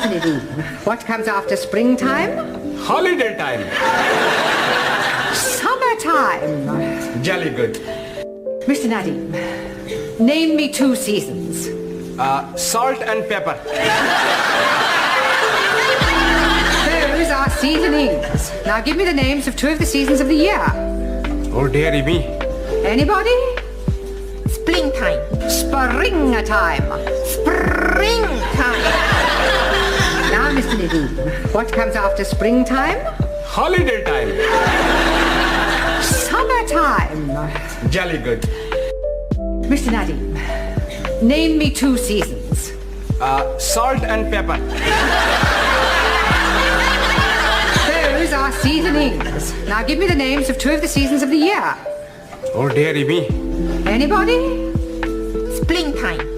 Mr. Nadeem, what comes after springtime? Holiday time. Summertime. Jolly good. Mr. Nadeem, name me 2 seasons. Salt and pepper. Those are seasonings. Now give me the names of 2 of the seasons of the year. Oh, dearie me. Anybody? Springtime. Springtime. Springtime. Now, Mr. Nadeem, what comes after springtime? Holiday time. Summertime. Jolly good. Mr. Nadeem, name me 2 seasons. Salt and pepper. Those are seasonings. Now give me the names of 2 of the seasons of the year. Oh, dearie me. Anybody? Springtime.